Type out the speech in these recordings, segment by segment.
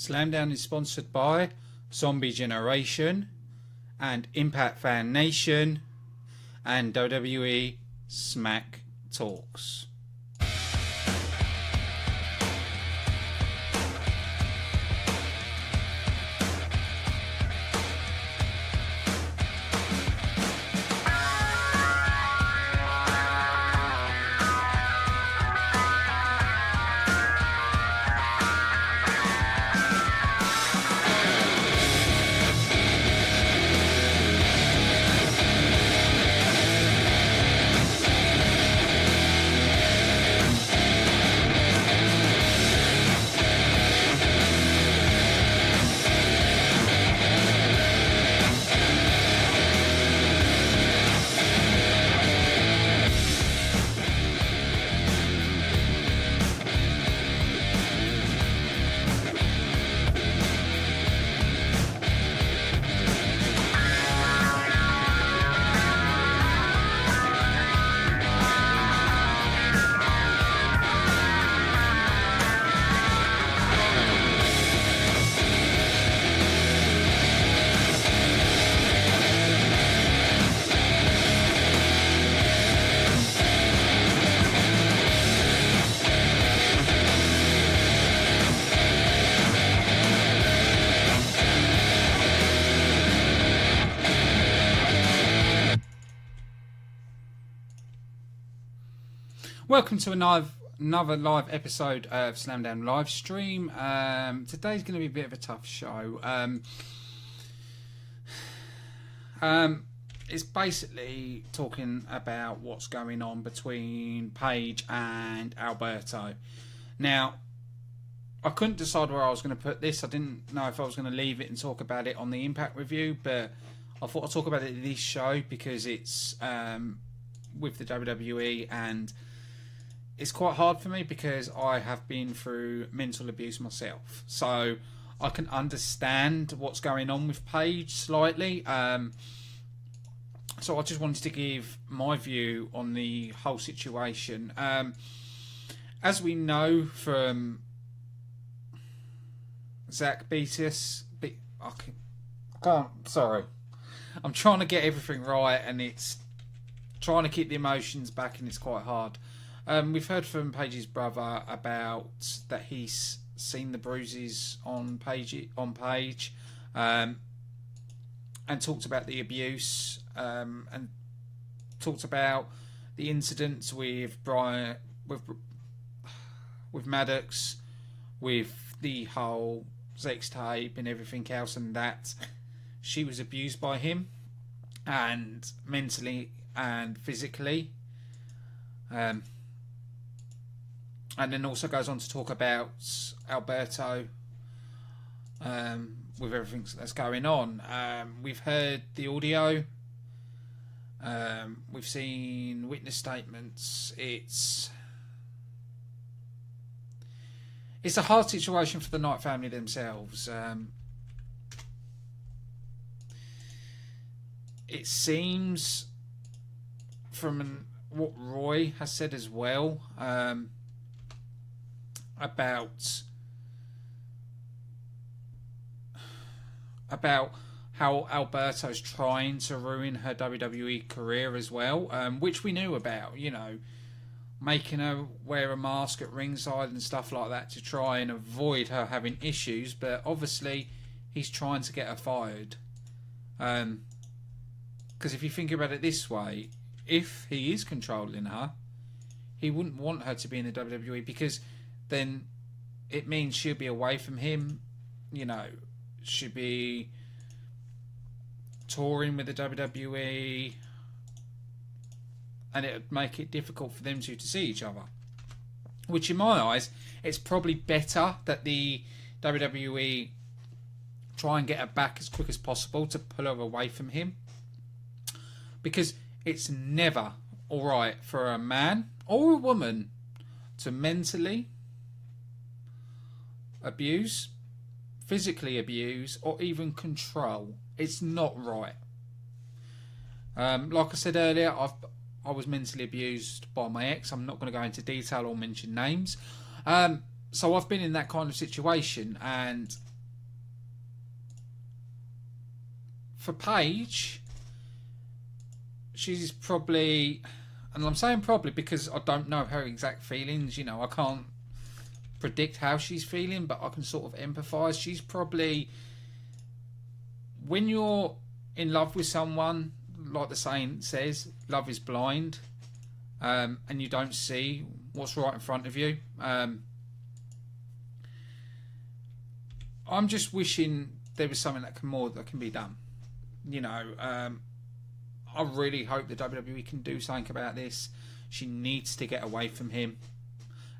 Slamdown is sponsored by Zombie Generation and Impact Fan Nation and WWE Smack Talks. Welcome to another live episode of Slamdown live stream. Today's going to be a bit of a tough show. It's basically talking about what's going on between Paige and Alberto. Now, I couldn't decide where I was going to put this. I didn't know if I was going to leave it and talk about it on the Impact review, but I thought I'd talk about it in this show because it's with the WWE, and it's quite hard for me because I have been through mental abuse myself. So I can understand what's going on with Paige slightly. So I just wanted to give my view on the whole situation. As we know from Zach Beatus... Sorry. I'm trying to get everything right and it's trying to keep the emotions back and it's quite hard. We've heard from Paige's brother about that he's seen the bruises on Paige, and talked about the abuse, and talked about the incidents with Brian, with Maddox, with the whole sex tape and everything else, and that she was abused by him, and mentally and physically. And then also goes on to talk about Alberto with everything that's going on. We've heard the audio. We've seen witness statements. It's a hard situation for the Knight family themselves. It seems from what Roy has said as well, about how Alberto's trying to ruin her WWE career as well, which we knew about, making her wear a mask at ringside and stuff like that to try and avoid her having issues, but obviously he's trying to get her fired. Because if you think about it this way, if he is controlling her, he wouldn't want her to be in the WWE because then it means she'll be away from him, she'll be touring with the WWE, and it would make it difficult for them two to see each other. Which in my eyes, it's probably better that the WWE try and get her back as quick as possible to pull her away from him. Because it's never alright for a man or a woman to mentally abuse, physically abuse, or even control. It's not right. Like I said earlier, I was mentally abused by my ex. I'm not going to go into detail or mention names. So I've been in that kind of situation, and for Paige, she's probably, and I'm saying probably because I don't know her exact feelings, you know, I can't predict how she's feeling, but I can sort of empathise. She's probably, when you're in love with someone, like the saying says, love is blind, and you don't see what's right in front of you. I'm just wishing there was something that can be done. You know, I really hope the WWE can do something about this. She needs to get away from him.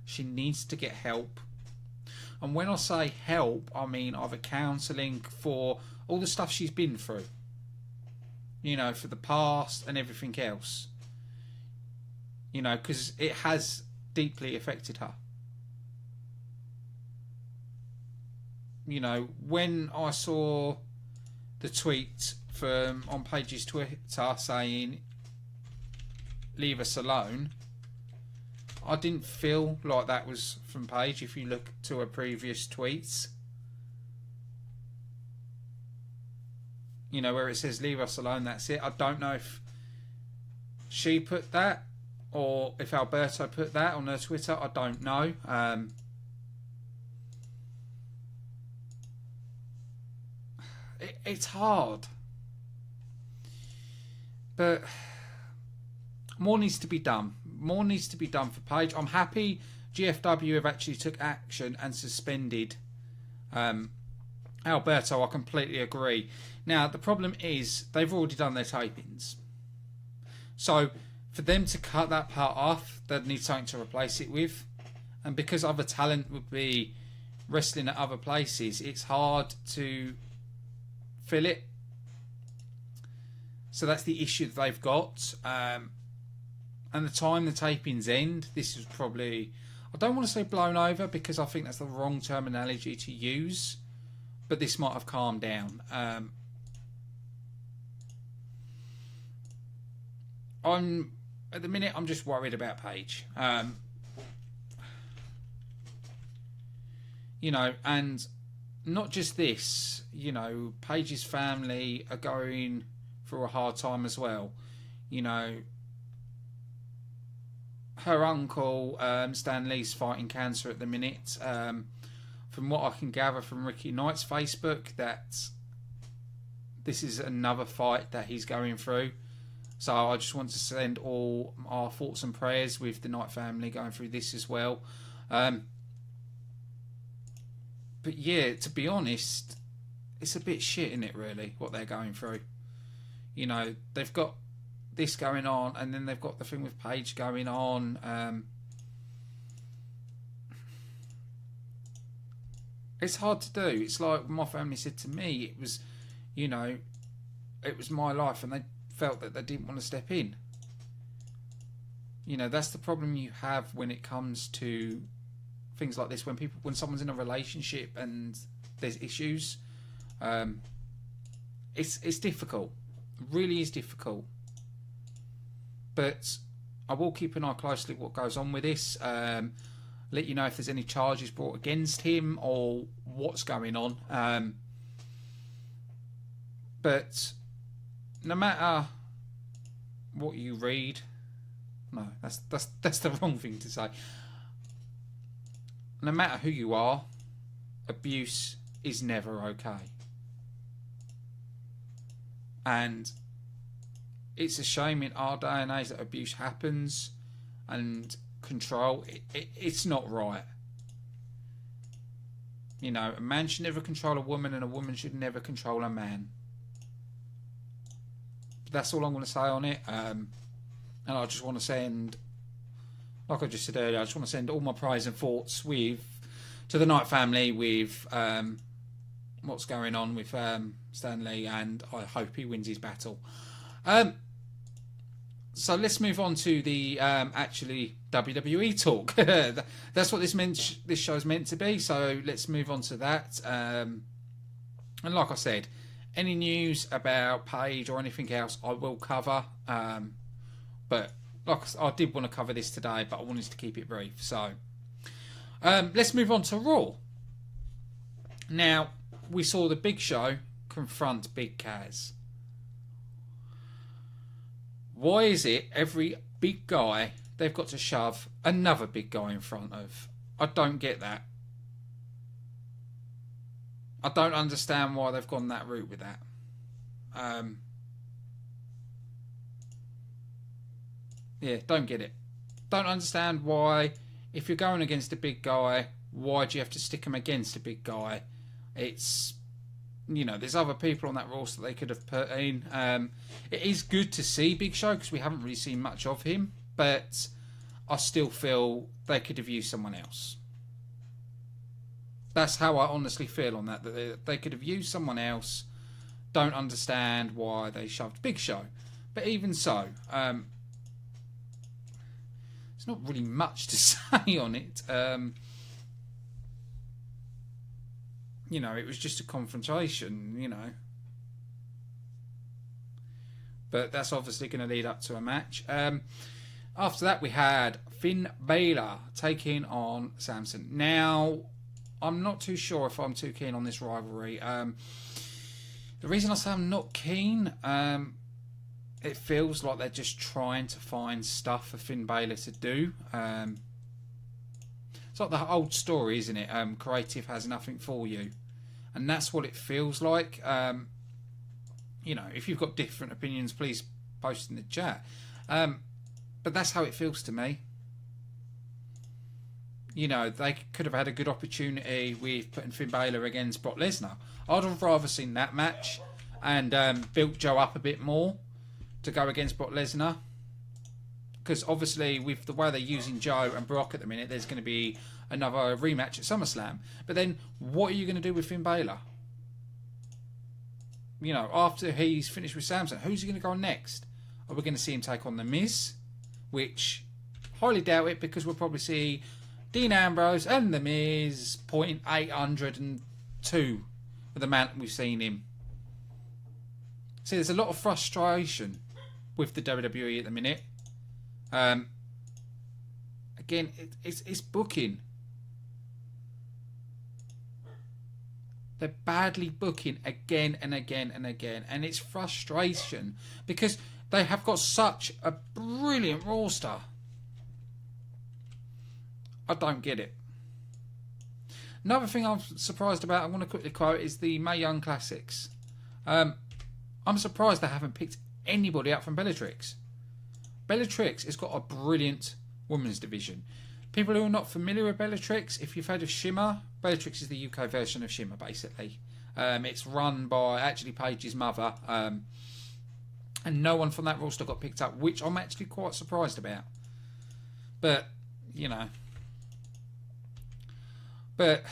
She needs to get help. And when I say help, I mean either counselling for all the stuff she's been through. You know, for the past and everything else. You know, because it has deeply affected her. You know, when I saw the tweet from on Paige's Twitter saying leave us alone, I didn't feel like that was from Paige if you look to her previous tweets. You know, where it says leave us alone, that's it. I don't know if she put that or if Alberto put that on her Twitter. I don't know. It's hard. But more needs to be done. More needs to be done for Paige. I'm happy GFW have actually took action and suspended Alberto. I completely agree. Now, the problem is they've already done their tapings. So, for them to cut that part off, they'd need something to replace it with. And because other talent would be wrestling at other places, it's hard to fill it. So that's the issue that they've got. And the time the tapings end, this is probably, I don't want to say blown over because I think that's the wrong terminology to use, but this might have calmed down. At the minute, I'm just worried about Paige. You know, and not just this, you know, Paige's family are going through a hard time as well. You know, her uncle, Stan Lee's fighting cancer at the minute. From what I can gather from Ricky Knight's Facebook, that this is another fight that he's going through. So I just want to send all our thoughts and prayers with the Knight family going through this as well. But yeah, to be honest, it's a bit shit, isn't it, really, what they're going through? You know, they've got this going on, and then they've got the thing with Paige going on. It's hard to do. It's like my family said to me, it was, you know, it was my life, and they felt that they didn't want to step in. You know, that's the problem you have when it comes to things like this, when someone's in a relationship and there's issues. It's difficult. It really is difficult. But I will keep an eye closely what goes on with this. Let you know if there's any charges brought against him or what's going on. But no matter what you read, no, that's the wrong thing to say. No matter who you are, abuse is never okay. And it's a shame in our day and age that abuse happens, and control, it's not right. You know, a man should never control a woman, and a woman should never control a man. That's all I'm going to say on it. And I just want to send, like I just said earlier, I just want to send all my prayers and thoughts to the Knight family with what's going on with Stan Lee, and I hope he wins his battle. So let's move on to the actually WWE talk. That's what this show's meant to be. So let's move on to that. And like I said, any news about Paige or anything else, I will cover. But like I did want to cover this today, but I wanted to keep it brief. So let's move on to Raw. Now, we saw the Big Show confront Big Kaz. Why is it every big guy they've got to shove another big guy in front of? I don't get that. I don't understand why they've gone that route with that. Yeah, don't get it. Don't understand why, if you're going against a big guy, why do you have to stick him against a big guy? It's, you know, there's other people on that roster that they could have put in. It is good to see Big Show because we haven't really seen much of him, but I still feel they could have used someone else. That's how I honestly feel on that. That they could have used someone else. Don't understand why they shoved Big Show. But even so, there's not really much to say on it. You know, it was just a confrontation, you know. But that's obviously going to lead up to a match. After that, we had Finn Balor taking on Samson. Now, I'm not too sure if I'm too keen on this rivalry. The reason I say I'm not keen, it feels like they're just trying to find stuff for Finn Balor to do. It's like the old story, isn't it? Creative has nothing for you. And that's what it feels like. You know, if you've got different opinions, please post in the chat. But that's how it feels to me. You know, they could have had a good opportunity with putting Finn Balor against Brock Lesnar. I'd have rather seen that match and built Joe up a bit more to go against Brock Lesnar. Because obviously, with the way they're using Joe and Brock at the minute, there's going to be another rematch at SummerSlam. But then, what are you going to do with Finn Balor? You know, after he's finished with Samson, who's he going to go on next? Are we going to see him take on The Miz? Which, highly doubt it, because we'll probably see Dean Ambrose and The Miz point 802 with the amount we've seen him. See, there's a lot of frustration with the WWE at the minute. Again, it's booking. They're badly booking again and again and again. And it's frustration because they have got such a brilliant roster. I don't get it. Another thing I'm surprised about, I'm going to quickly quote, is the Mae Young Classics. I'm surprised they haven't picked anybody up from Bellatrix. Bellatrix has got a brilliant women's division. People who are not familiar with Bellatrix, if you've heard of Shimmer, Bellatrix is the UK version of Shimmer, basically. It's run by actually Paige's mother, and no one from that roster got picked up, which I'm actually quite surprised about. But, you know. But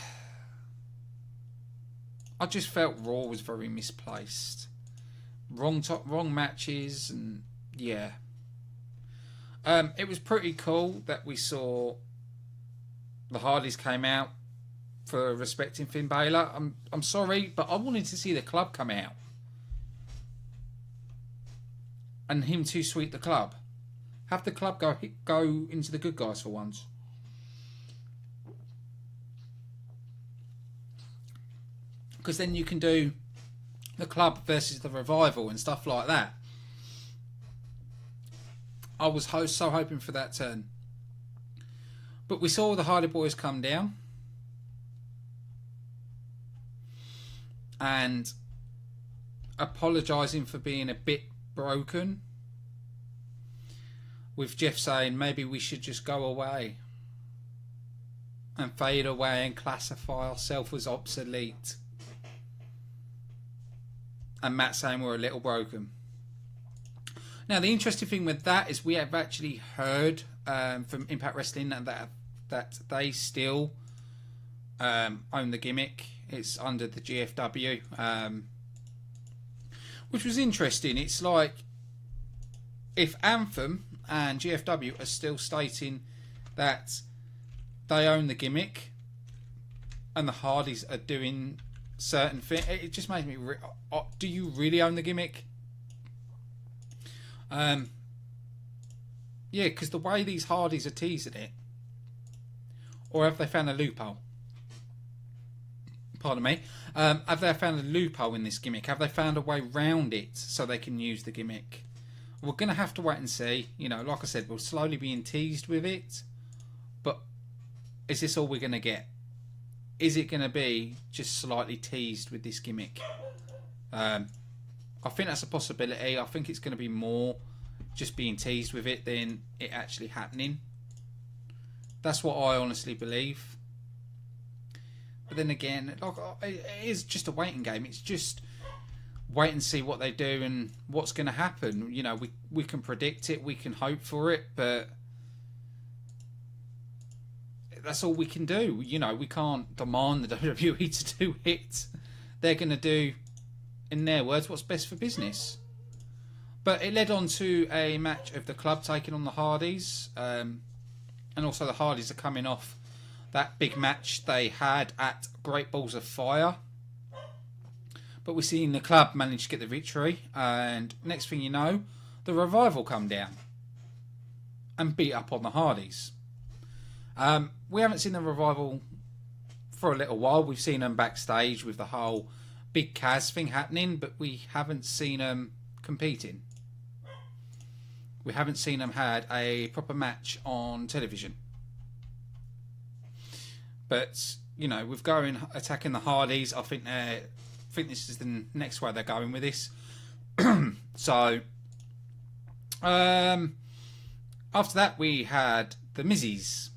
I just felt Raw was very misplaced. Wrong matches, and yeah. It was pretty cool that we saw the Hardys came out for respecting Finn Balor. I'm sorry, but I wanted to see the club come out and him to sweep the club. Have the club go into the good guys for once. Because then you can do the club versus the revival and stuff like that. I was so hoping for that turn. But we saw the Hardy Boys come down. And apologising for being a bit broken. With Jeff saying maybe we should just go away. And fade away and classify ourselves as obsolete. And Matt saying we're a little broken. Now, the interesting thing with that is we have actually heard from Impact Wrestling that they still own the gimmick. It's under the GFW, which was interesting. It's like if Anthem and GFW are still stating that they own the gimmick and the Hardys are doing certain things, it just makes me... do you really own the gimmick? Yeah, because the way these Hardys are teasing it, or have they found a loophole? Pardon me. Have they found a loophole in this gimmick? Have they found a way round it so they can use the gimmick? We're going to have to wait and see. You know, like I said, we're slowly being teased with it. But is this all we're going to get? Is it going to be just slightly teased with this gimmick? I think that's a possibility. I think it's going to be more just being teased with it than it actually happening. That's what I honestly believe. But then again, like, it is just a waiting game. It's just wait and see what they do and what's going to happen. You know, we can predict it, we can hope for it, but that's all we can do. You know, we can't demand the WWE to do it. They're going to do, in their words, what's best for business. But it led on to a match of the club taking on the Hardys. And also the Hardys are coming off that big match they had at Great Balls of Fire. But we're seeing the club manage to get the victory. And next thing you know, the Revival come down and beat up on the Hardys. We haven't seen the Revival for a little while. We've seen them backstage with the whole Big Kaz thing happening, but we haven't seen them competing. We haven't seen them had a proper match on television. But, you know, with going attacking the Hardys, I think this is the next way they're going with this. So, after that we had the Mizzies,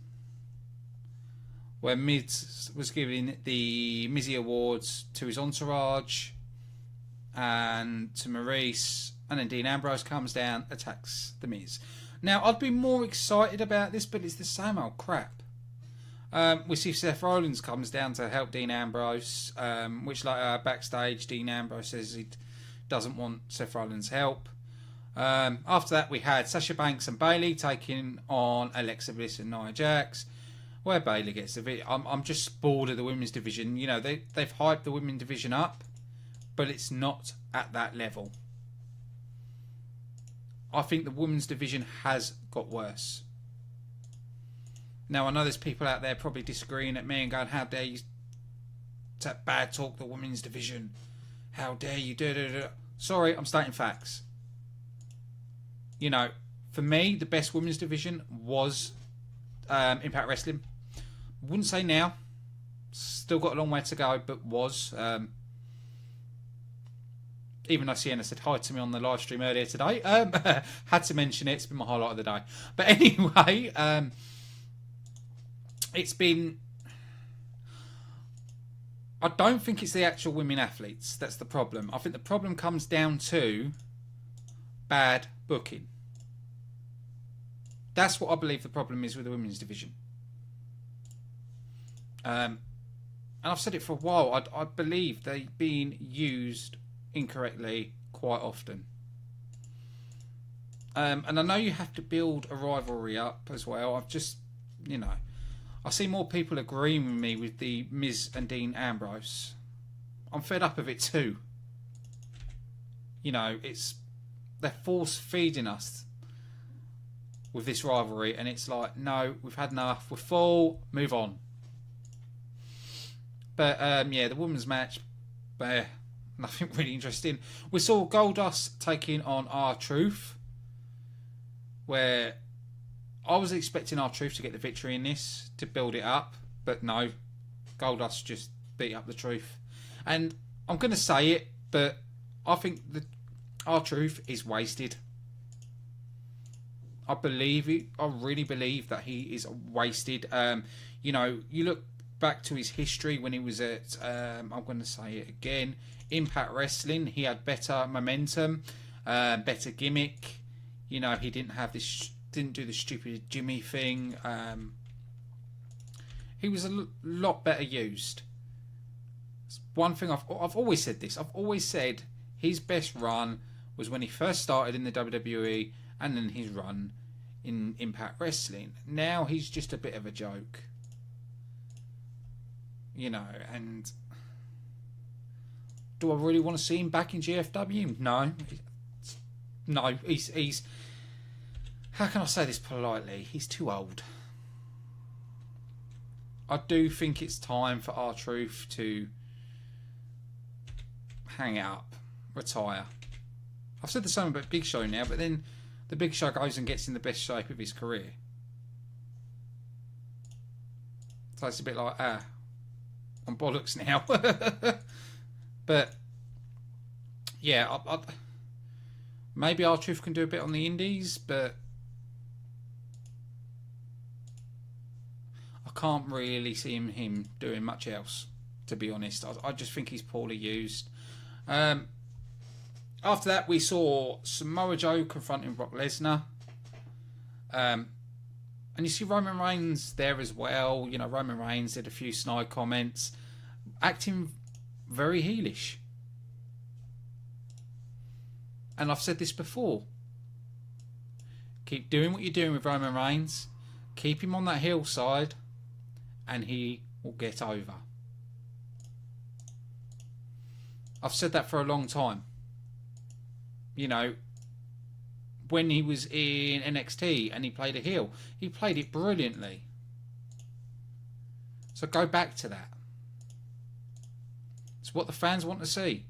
where Miz was giving the Mizzy Awards to his entourage and to Maurice, and then Dean Ambrose comes down, attacks the Miz. Now, I'd be more excited about this, but it's the same old crap. We see Seth Rollins comes down to help Dean Ambrose, which backstage Dean Ambrose says he doesn't want Seth Rollins' help. After that we had Sasha Banks and Bayley taking on Alexa Bliss and Nia Jax, where Bayley gets the bit. I'm just bored of the women's division. You know, they've hyped the women's division up, but it's not at that level. I think the women's division has got worse. Now, I know there's people out there probably disagreeing at me and going, how dare you bad talk the women's division? How dare you do. Sorry, I'm stating facts. You know, for me, the best women's division was Impact Wrestling. Wouldn't say now. Still got a long way to go, but was. Even though Sienna said hi to me on the live stream earlier today. Had to mention it. It's been my highlight of the day. But anyway, it's been... I don't think it's the actual women athletes that's the problem. I think the problem comes down to bad booking. That's what I believe the problem is with the women's division. And I've said it for a while. I believe they're being used incorrectly quite often. And I know you have to build a rivalry up as well. I've just, you know, I see more people agreeing with me with the Miz and Dean Ambrose. I'm fed up of it too. You know, they're force feeding us with this rivalry, and it's like, no, we've had enough, we're full, move on. But yeah, the women's match, nothing really interesting. We saw Goldust taking on R-Truth, where I was expecting R-Truth to get the victory in this, to build it up, but no, Goldust just beat up the Truth. And I'm going to say it, but I think the R-Truth is wasted. I believe it. I really believe that he is wasted. You know, you look back to his history when he was at, I'm going to say it again, Impact Wrestling. He had better momentum, better gimmick. You know, he didn't do the stupid Jimmy thing. He was a lot better used. One thing I've always said this. I've always said his best run was when he first started in the WWE, and then his run in Impact Wrestling. Now he's just a bit of a joke. You know, and do I really want to see him back in GFW? No. No, he's how can I say this politely? He's too old. I do think it's time for R-Truth to hang it up, retire. I've said the same about Big Show now, but then the Big Show goes and gets in the best shape of his career. So it's a bit like, I'm bollocks now. But yeah, maybe R-Truth can do a bit on the indies, but I can't really see him doing much else, to be honest. I just think he's poorly used. After that, we saw Samoa Joe confronting Brock Lesnar. And you see Roman Reigns there as well. You know, Roman Reigns did a few snide comments, acting very heelish. And I've said this before. Keep doing what you're doing with Roman Reigns. Keep him on that heel side, and he will get over. I've said that for a long time. You know, when he was in NXT and he played a heel, he played it brilliantly. So go back to that. It's what the fans want to see.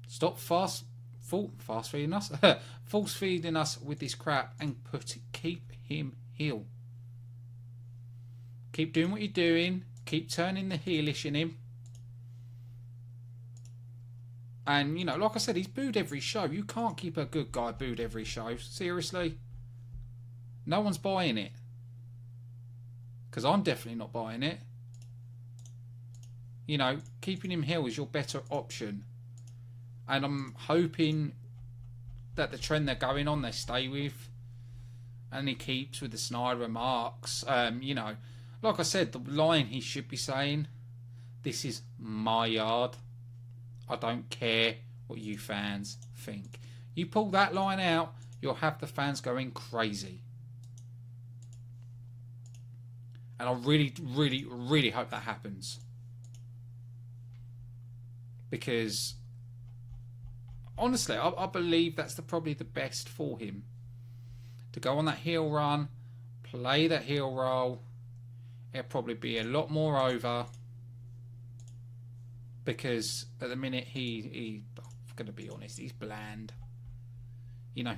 Stop force feeding us with this crap and keep him heel. Keep doing what you're doing. Keep turning the heelish in him. And, you know, like I said, he's booed every show. You can't keep a good guy booed every show. Seriously. No one's buying it. Because I'm definitely not buying it. You know, keeping him heel is your better option. And I'm hoping that the trend they're going on, they stay with. And he keeps with the snide remarks. You know, like I said, the line he should be saying, this is my yard. I don't care what you fans think. You pull that line out, you'll have the fans going crazy. And I really, really, really hope that happens. Because, honestly, I believe that's probably the best for him. To go on that heel run, play that heel role, it'll probably be a lot more over. Because at the minute I'm going to be honest, he's bland. You know,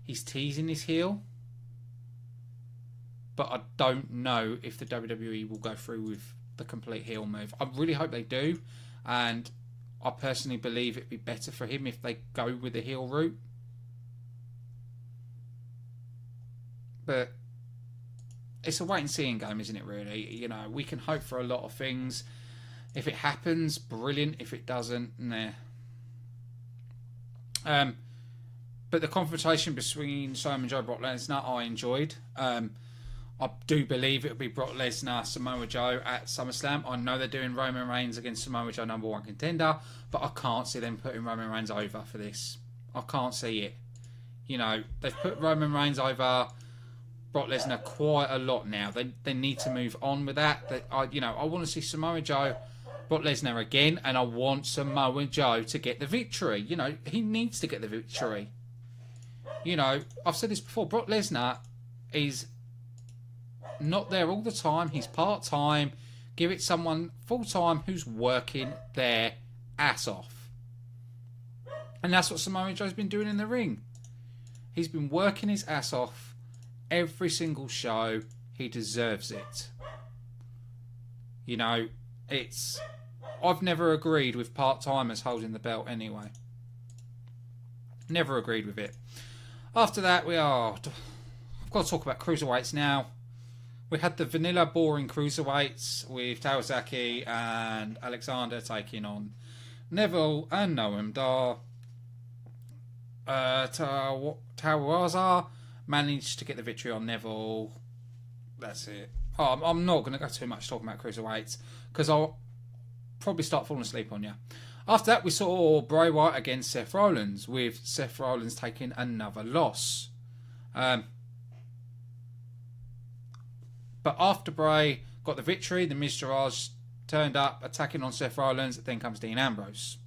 he's teasing his heel. But I don't know if the WWE will go through with the complete heel move. I really hope they do. And I personally believe it'd be better for him if they go with the heel route. But it's a wait and seeing game, isn't it, really? You know, we can hope for a lot of things. If it happens, brilliant. If it doesn't, nah. But the confrontation between Samoa Joe and Brock Lesnar, I enjoyed. I do believe it'll be Brock Lesnar, Samoa Joe at SummerSlam. I know they're doing Roman Reigns against Samoa Joe, #1 contender, but I can't see them putting Roman Reigns over for this. I can't see it. You know, they've put Roman Reigns over Brock Lesnar quite a lot now. They need to move on with that. I want to see Samoa Joe, Brock Lesnar again, and I want Samoa Joe to get the victory. You know, he needs to get the victory. You know, I've said this before, Brock Lesnar is not there all the time. He's part-time. Give it someone full-time who's working their ass off. And that's what Samoa Joe's been doing in the ring. He's been working his ass off every single show. He deserves it. You know, I've never agreed with part-timers holding the belt anyway. Never agreed with it. After that, I've got to talk about cruiserweights now. We had the vanilla boring cruiserweights with Tawazaki and Alexander taking on Neville and Noam Dar. Tawaza managed to get the victory on Neville. That's it. I'm not going to go too much talking about cruiserweights because I'll probably start falling asleep on you. After that, we saw Bray Wyatt against Seth Rollins, with Seth Rollins taking another loss. But after Bray got the victory, the Miztourage turned up, attacking on Seth Rollins. Then comes Dean Ambrose.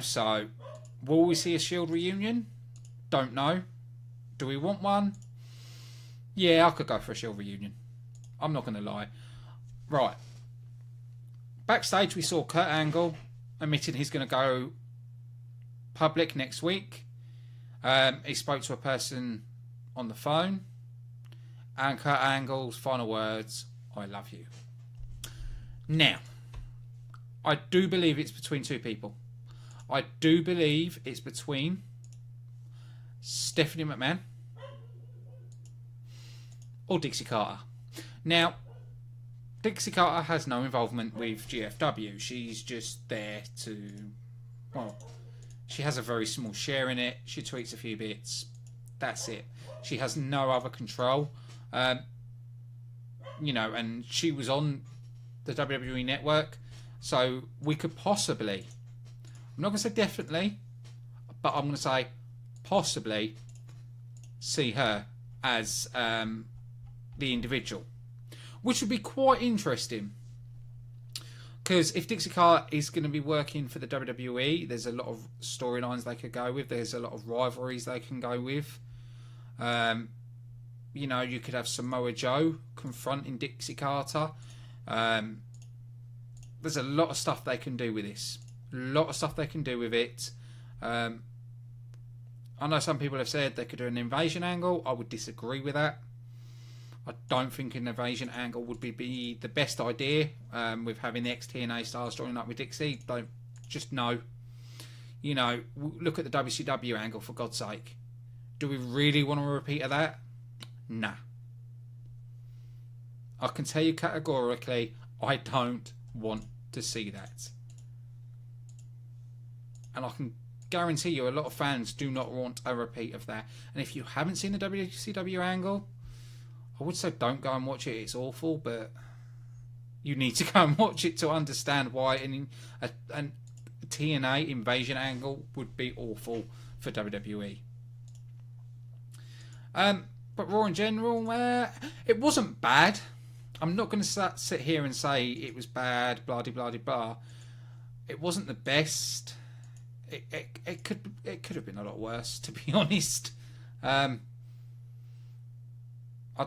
So will we see a Shield reunion? Don't know. Do we want one? Yeah, I could go for a Shield reunion. I'm not going to lie. Right. Backstage, we saw Kurt Angle admitting he's going to go public next week. He spoke to a person on the phone, and Kurt Angle's final words, "I love you." Now, I do believe it's between two people. I do believe it's between Stephanie McMahon or Dixie Carter. Now, Dixie Carter has no involvement with GFW. She's just there to, well, she has a very small share in it. She tweets a few bits. That's it. She has no other control. You know, and she was on the WWE network, so we could possibly, I'm not going to say definitely, but I'm going to say possibly see her as the individual, which would be quite interesting. Because if Dixie Carter is going to be working for the WWE, there's a lot of storylines they could go with. There's a lot of rivalries they can go with. You know, you could have Samoa Joe confronting Dixie Carter. There's a lot of stuff they can do with this. A lot of stuff they can do with it. I know some people have said they could do an invasion angle. I would disagree with that. I don't think an invasion angle would be the best idea with having the ex-TNA stars joining up with Dixie. Don't, just no. You know, look at the WCW angle, for God's sake. Do we really want a repeat of that? Nah. I can tell you categorically, I don't want to see that. And I can guarantee you a lot of fans do not want a repeat of that. And if you haven't seen the WCW angle, I would say don't go and watch it. It's awful, but you need to go and watch it to understand why a TNA invasion angle would be awful for WWE. But Raw in general, it wasn't bad. I'm not going to sit here and say it was bad, blah de blah de blah. It wasn't the best. It could have been a lot worse, to be honest. I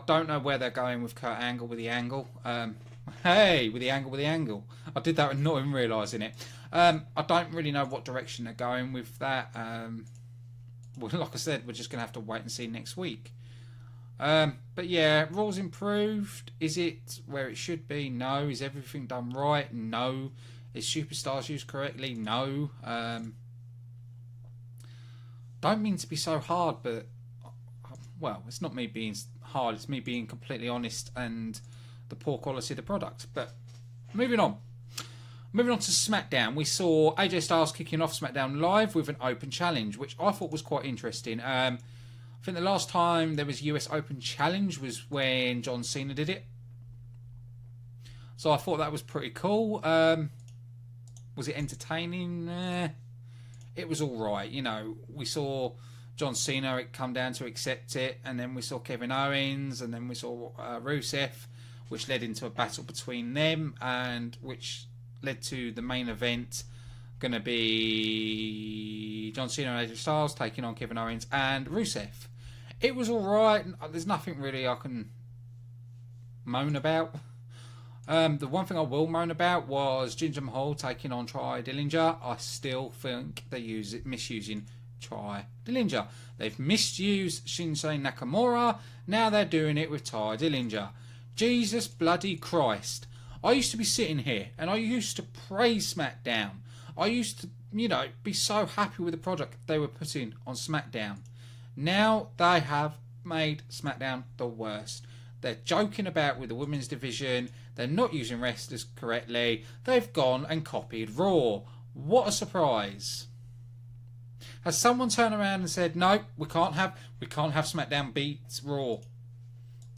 don't know where they're going with Kurt Angle with the angle. With the angle. I did that and not even realising it. I don't really know what direction they're going with that. Well, like I said, we're just going to have to wait and see next week. But yeah, Raw's improved. Is it where it should be? No. Is everything done right? No. Is superstars used correctly? No. Don't mean to be so hard, but well, it's not me being hard. It's me being completely honest and the poor quality of the product. But moving on. Moving on to SmackDown, we saw AJ Styles kicking off SmackDown Live with an open challenge, which I thought was quite interesting. I think the last time there was US Open Challenge was when John Cena did it. So I thought that was pretty cool. Was it entertaining? It was alright. You know, we saw John Cena come down to accept it, and then we saw Kevin Owens, and then we saw Rusev, which led into a battle between them, and which led to the main event, going to be John Cena and AJ Styles taking on Kevin Owens and Rusev. It was alright. There's nothing really I can moan about. The one thing I will moan about was Jinder Mahal taking on Try Dillinger. I still think they're misusing Try Dillinger. They've misused Shinsuke Nakamura. Now they're doing it with Try Dillinger. Jesus bloody Christ. I used to be sitting here and I used to praise SmackDown. I used to, be so happy with the product they were putting on SmackDown. Now they have made SmackDown the worst. They're joking about with the women's division. They're not using wrestlers correctly. They've gone and copied Raw. What a surprise. Has someone turned around and said, no, we can't have SmackDown beat Raw.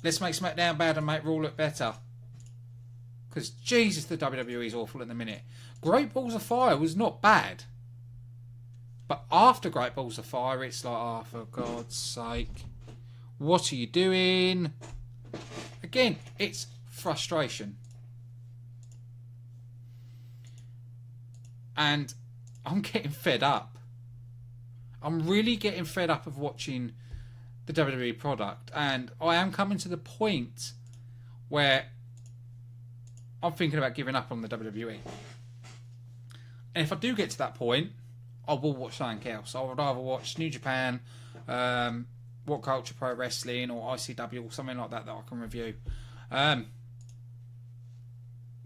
Let's make SmackDown bad and make Raw look better. Because, Jesus, the WWE is awful at the minute. Great Balls of Fire was not bad. But after Great Balls of Fire, it's like, oh, for God's sake. What are you doing? Again, it's frustration. And I'm getting fed up. I'm really getting fed up of watching the WWE product. And I am coming to the point where I'm thinking about giving up on the WWE. And if I do get to that point, I will watch something else. I would either watch New Japan, What Culture Pro Wrestling, or ICW, or something like that I can review.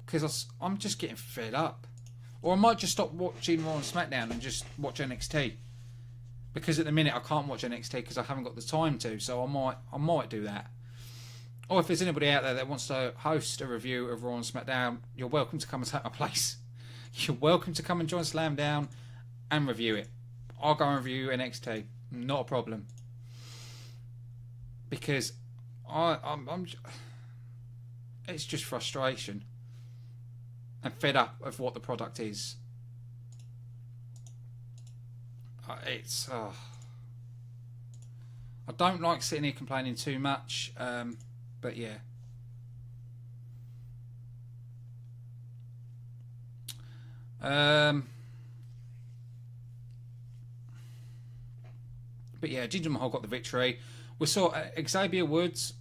Because I'm just getting fed up. Or I might just stop watching Raw and SmackDown and just watch NXT. Because at the minute I can't watch NXT because I haven't got the time to. So I might do that. Or if there's anybody out there that wants to host a review of Raw and SmackDown, you're welcome to come and take my place. You're welcome to come and join Slamdown and review it. I'll go and review NXT. Not a problem. Because I'm it's just frustration. I'm fed up of what the product is. It's I don't like sitting here complaining too much, but yeah. But yeah, Jinder Mahal got the victory. We saw Xavier Woods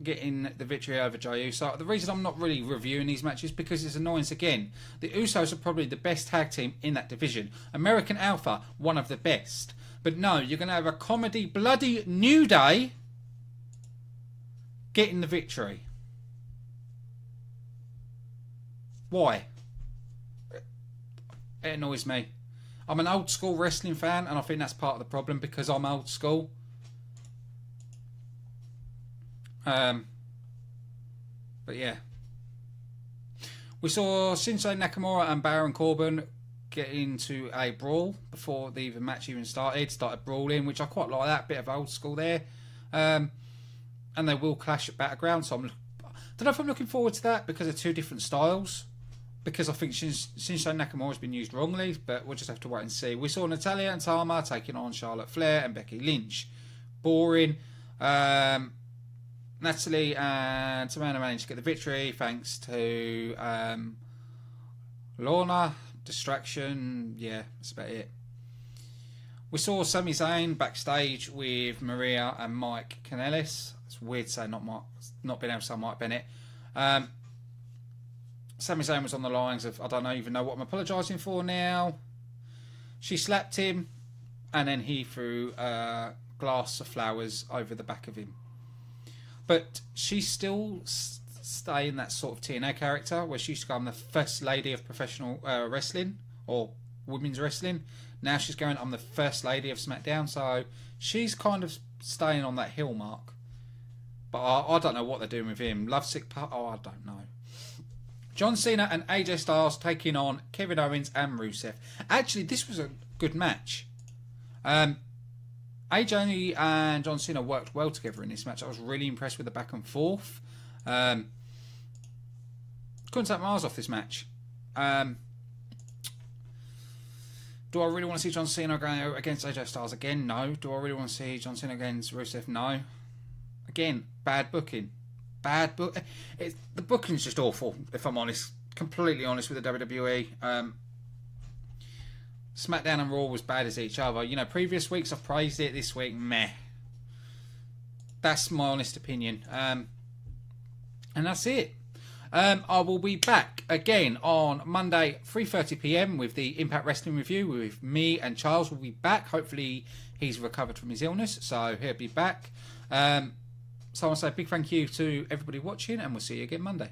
getting the victory over Jey Uso. The reason I'm not really reviewing these matches is because it's annoyance again. The Usos are probably the best tag team in that division. American Alpha, one of the best. But no, you're going to have a comedy bloody New Day getting the victory. Why? It annoys me. I'm an old school wrestling fan, and I think that's part of the problem because I'm old school. But yeah, we saw Shinsuke Nakamura and Baron Corbin get into a brawl before the match even started brawling, which I quite like that bit of old school there. And they will clash at Battleground, so I don't know if I'm looking forward to that because they're two different styles. Because I think Shinsuke Nakamura has been used wrongly, but we'll just have to wait and see. We saw Natalya and Tama taking on Charlotte Flair and Becky Lynch. Boring. Natalie and Tamina managed to get the victory thanks to Lorna. Distraction. Yeah, that's about it. We saw Sami Zayn backstage with Maria and Mike Kanellis. It's weird to say not being able to say Mike Bennett. Sami Zayn was on the lines of, I don't even know what I'm apologising for now. She slapped him, and then he threw a glass of flowers over the back of him. But she's still staying that sort of TNA character, where she used to go, I'm the first lady of professional wrestling, or women's wrestling. Now she's going, I'm the first lady of SmackDown, so she's kind of staying on that hill mark. But I don't know what they're doing with him. Lovesick Pup, I don't know. John Cena and AJ Styles taking on Kevin Owens and Rusev. Actually, this was a good match. AJ and John Cena worked well together in this match. I was really impressed with the back and forth. Couldn't take my eyes off this match. Do I really want to see John Cena go against AJ Styles again? No. Do I really want to see John Cena against Rusev? No. Again, bad booking. The booking's just awful, if I'm honest. Completely honest with the WWE. SmackDown and Raw was bad as each other. You know, previous weeks I've praised it. This week, meh. That's my honest opinion. And that's it. I will be back again on Monday, 3:30 PM with the Impact Wrestling Review with me and Charles. Will be back. Hopefully he's recovered from his illness, so he'll be back. So I want to say a big thank you to everybody watching, and we'll see you again Monday.